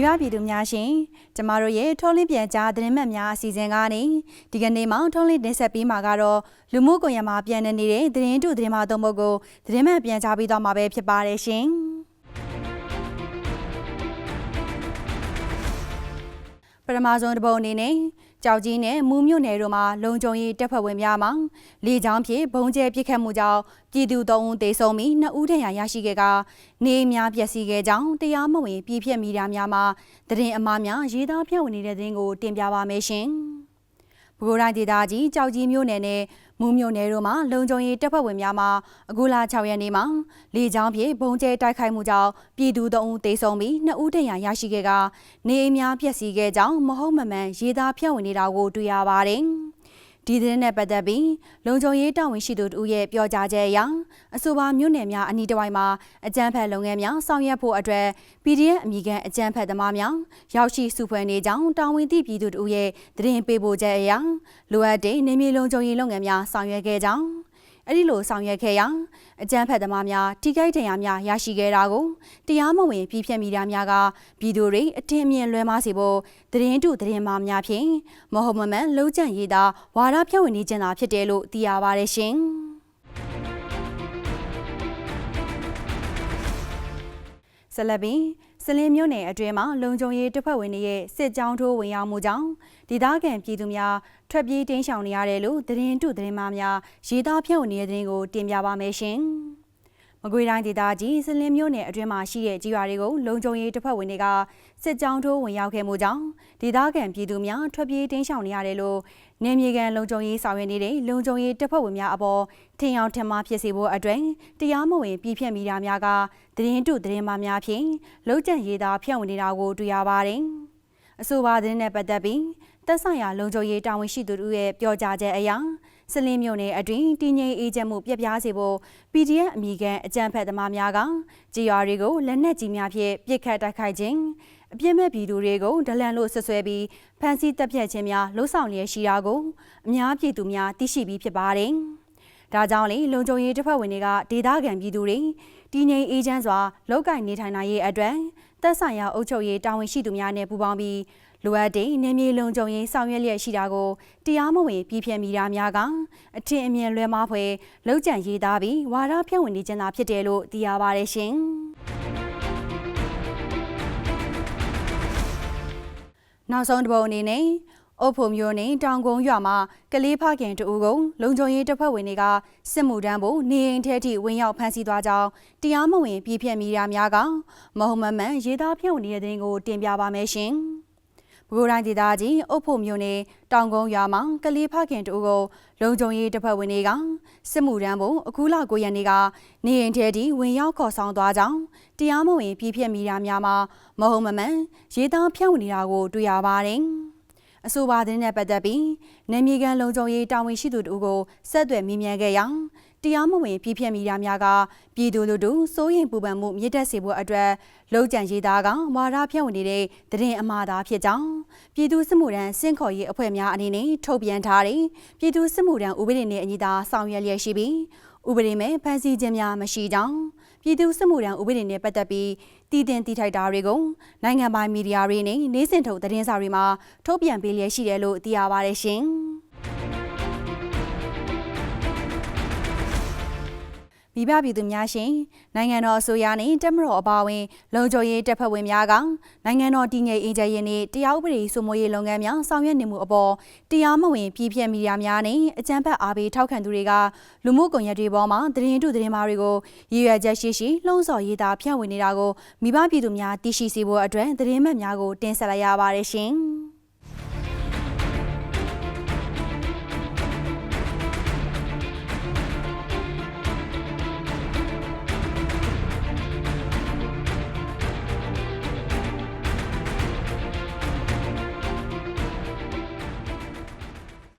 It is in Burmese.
မိဘပြည်သူများရှင်ကျမတို့ရဲ့ထုံးလင်းပြန်ကြားသတင်းမှတ်များအစီအစဉ်ကနေဒီကနေ့မှထုံးလင်းတင်ဆက်ပေးမှာကတော့လူမှုကွန်ရက်မှာပြန်နေနေတဲ့သတင်းတုသတင်းမှသုံးပုဒ်ကိုသတင်းမှတ်ပြန်ကြားပေးသွားမှာပဲဖြစ်ပါတယ်ရှင်ပထမဆုံးတစ်ပုဒ်အနေနဲ့ကြောက်ကြီးနဲ့မူးမြို့နယ်တို့မှာလုံခြုံရေးတပ်ဖွဲ့ဝင်များမှလေကြောင်းဖြင့်ဘုံကျဲပစ်ခတ်မှုကြောင့်ပြည်သူ3ဦးသေဆုံးပြီး2ဦးဒဏ်ရာရရှိခဲ့ကနေများပျက်စီးခဲ့ကြောင်းတရားမဝင်ပြည်ဖြတ်မီဒီယာများမှသတင်းအမှားများရေးသားဖြန့်ဝေနေတဲ့သတင်းကိုတင်ပြပါမယ်ရှင်။ပဲခူးတိုင်းဒေသကြီးကြောက်ကြီးမြို့နယ်နဲ့မူးမြို့နယ်တို့မှာလုံခြုံရေးတပ်ဖွဲ့ဝင်များမှအခုလ6ရက်နေ့မှာလေကြောင်းဖြင့်ဘုံကျဲတိုက်ခိုက်မှုကြောင့်ပြည်သူ3ဦးသေဆုံးပြီး2ဦးဒဏ်ရာရရှိခဲ့ကနေအများပျက်စီးခဲ့ကြောင်းမဟုတ်မမှန်ရေးသားဖြန့်ဝေနေတာကိုတွေ့ရပါတယ်။ဒီသတင်းနဲ့ပတ်သက်ပြီးလုံခြုံရေးတာဝန်ရှိသူတို့ရဲ့ပြောကြားချက်အရအဆိုပါမြို့နယ်များအနီးတစ်ဝိုက်မှာအကြမ်းဖက်လုပ်ငန်းများဆောင်ရွက်ဖို့အတွက် PDF အမည်ခံအကြမ်းဖက်သမားများရောက်ရှိစုဖွဲ့နေကြောင်းတာဝန်သိပြည်သူတို့ရဲ့သတင်းပေးပို့ချက်အရလိုအပ်တဲ့နေမြေလုံခြုံရေးလုပ်ငန်းများဆောင်ရွက်ခဲ့ကြောင်းအဲ့ဒီလိုဆောင်ရွက်ခဲ့ရာအကြမ်းဖက်သမားများထိခိုက်ဒဏ်ရာများရရှိခဲ့တာကိုတရားမဝင်ပြည်ဖြတ်မီဒီယာများကပြည်သူတွေအထင်အမြင်လွဲမှားစေဖို့သတင်းတုသတင်းမှားများဖြင့်မဟုတ်မမှန်လုံးကျန့်ရေးသားဝါဒဖြန့်ဝေနေခြင်းသာဖြစ်တယ်လို့သိရပါတယ်ရှင်။ဆက်လက်ပြီးစလင်းမြို့နယ်အတွင်းမှာလုံခြုံရေးတပ်ဖွဲ့ဝင်တွေရဲ့စစ်ကြောင်းထိုးဝင်ရောက်မှုကြောင့်ဒေသခံပြည်သူများထွက်ပြေးတိမ်းရှောင်နေရတယ်လို့သတင်းတုသတင်းမှားများရေးသားဖြန့်ဝေနေတဲ့သတင်းကိုတင်ပြပါမယ်ရှင်။မကွေးတိုင်းဒေသကြီးစလင်းမြို့နယ်အတွင်းမှာရှိတဲ့ကြီးရွာတွေကိုလုံခြုံရေးတပ်ဖွဲ့ဝင်တွေကစစ်ကြောင်းထိုးဝင်ရောက်ခဲ့မှုကြောင့်ဒေသခံပြည်သူများထွက်ပြေးတိမ်းရှောင်နေရတယ်လို့နေမြေကန်လုံခြုံရေးဆောင်ရွက်နေတဲ့လုံခြုံရေးတပ်ဖွဲ့ဝင်များအပေါ်ထင်အောင်ထင်မှားဖြစ်စေဖို့အတွက်တရားမဝင်ပြည်ဖြတ်မီဒီယာများကသတင်းတုသတင်းမှားများဖြင့်လုံးကျန့်ရေးသားဖြန့်ဝေနေတာကိုတွေ့ရပါတယ်။အဆိုပါသတင်းနဲ့ပတ်သက်ပြီးသက်ဆိုင်ရာလုံခြုံရေးတာဝန်ရှိသူတို့ရဲ့ပြောကြားချက်အရစလင်းမြို့နယ်အတွင်းတည်ငြိမ်အေးချမ်းမှုပြပြစေဖို့ PDF အမည်ခံအကြမ်းဖက်သမားများကကြေးရွာတွေကိုလက်နက်ကြီးများဖြင့်ပစ်ခတ်တိုက်ခိုက်ခြင်းအပြစ်မဲ့ပြည်သူတွေကိုဒလန်လို့ဆွဆွဲပြီးဖမ်းဆီးတပ်ဖြတ်ခြင်းများလှုံ့ဆော်လျက်ရှိတာကိုအများပြည်သူများသိရှိပြီးဖြစ်ပါတယ်။ဒါကြောင့်လေလုံခြုံရေးတပ်ဖွဲ့ဝင်တွေကဒေသခံပြည်သူတွေတည်ငြိမ်အေးချမ်းစွာလုပ်ကိုင်နေထိုင်နိုင်ရေးအတွက်သက်ဆိုင်ရာအုပ်ချုပ်ရေးတာဝန်ရှိသူများနဲ့ပူးပေါင်းပြီးလိုအပ်တဲ့နေမြေလုံခြုံရေးဆောင်ရွက်လျက်ရှိတာကိုတရားမဝင်ပြည်ဖြတ်မီဒီယာများကအထင်အမြင်လွဲမှားဖွယ်လုံးကျန့်ရေးသားပြီးဝါဒဖြန့်ဝေနေခြင်းသာဖြစ်တယ်လို့သိရပါတယ်ရှင်။နောက်ဆုံးတစ်ပုဒ်အနေနဲ့အုပ်ဖို့မျိုးနဲ့တောင်ကုန်းရွာမှာကလေးဖခင်တူကိုလုံခြုံရေးတပ်ဖွဲ့ဝင်တွေကစစ်မှုထမ်းဖို့နေအိမ်ထဲထိဝင်ရောက်ဖမ်းဆီးသွားကြောင်းတရားမဝင်ပြည်ဖြတ်မီဒီယာများကမဟုတ်မမှန်ရေးသားဖြန့်ဝေနေတဲ့သတင်းကိုတင်ပြပါမယ်ရှင်။ပဲခူးတိုင်းဒေသကြီးအုပ်ဖို့မျိုးနဲ့တောင်ကုန်းရွာမှာကလေးဖခင်တူကိုလုံခြုံရေးတပ်ဖွဲ့ဝင်တွေကစစ်မှုထမ်းဖို့အခုလ9ရက်နေ့ကနေအိမ်ထဲထိဝင်ရောက်ခေါ်ဆောင်သွားကြောင်းတရားမဝင်ပြည်ဖြတ်မီဒီယာများမှာမဟုတ်မမှန်ရေးသားဖြန့်ဝေနေတာကိုတွေ့ရပါတယ်။အဆိုပါသတင်းနဲ့ပတ်သက်ပြီးနယ်မြေကန်လုံခြုံရေးတာဝန်ရှိသူတို့ကိုဆက်သွယ်မေးမြန်းခဲ့ရာတရားမဝင်ပြည်ဖြတ်မီဒီယာများကပြည်သူလူထုစိုးရိမ်ပူပန်မှုမြင့်တက်စေဖို့အတွက်လုံခြံရေးသားကဝါဒဖြန့်ဝေနေတဲ့သတင်းအမှားသာဖြစ်ကြောင်းပြည်သူစစ်မှုထမ်းစင့်ခေါ်ရေးအဖွဲ့များအနေနဲ့ထုတ်ပြန်ထားတဲ့ပြည်သူစစ်မှုထမ်းဥပဒေနဲ့အညီသာဆောင်ရွက်လျက်ရှိပြီးဥပဒေမဲ့ဖန်ဆီးခြင်းများမရှိကြောင်းပြည်သူစစ်မှုထမ်းဥပဒေနဲ့ပတ်သက်ပြီးတည်တင်တည်ထိုက်တာတွေကိုနိုင်ငံပိုင်မီဒီယာတွေနဲ့နေ့စဉ်ထုတ်သတင်းစာတွေမှာထုတ်ပြန်ပေးလျက်ရှိတယ်လို့သိရပါတယ်ရှင်။မိဘပြည်သူများရှင်နိုင်ငံတော်အစိုးရနဲ့တပ်မတော်အပါအဝင်လုံခြုံရေးတပ်ဖွဲ့ဝင်များကနိုင်ငံတော်တည်ငြိမ်အေးချမ်းရေးနဲ့တရားဥပဒေစိုးမိုးရေးလုပ်ငန်းများဆောင်ရွက်နေမှုအပေါ်တရားမဝင်ပြည်ဖြတ်မီဒီယာများနဲ့အကြမ်းဖက်အားပေးထောက်ခံသူတွေကလူမှုကွန်ရက်တွေပေါ်မှာသတင်းတုသတင်းမှားတွေကိုရည်ရွယ်ချက်ရှိလှုံ့ဆော်ရေးသားဖြန့်ဝေနေတာကိုမိဘပြည်သူများသိရှိစေဖို့အတွက်သတင်းမှတ်များကိုတင်ဆက်လိုက်ရပါတယ်ရှင်။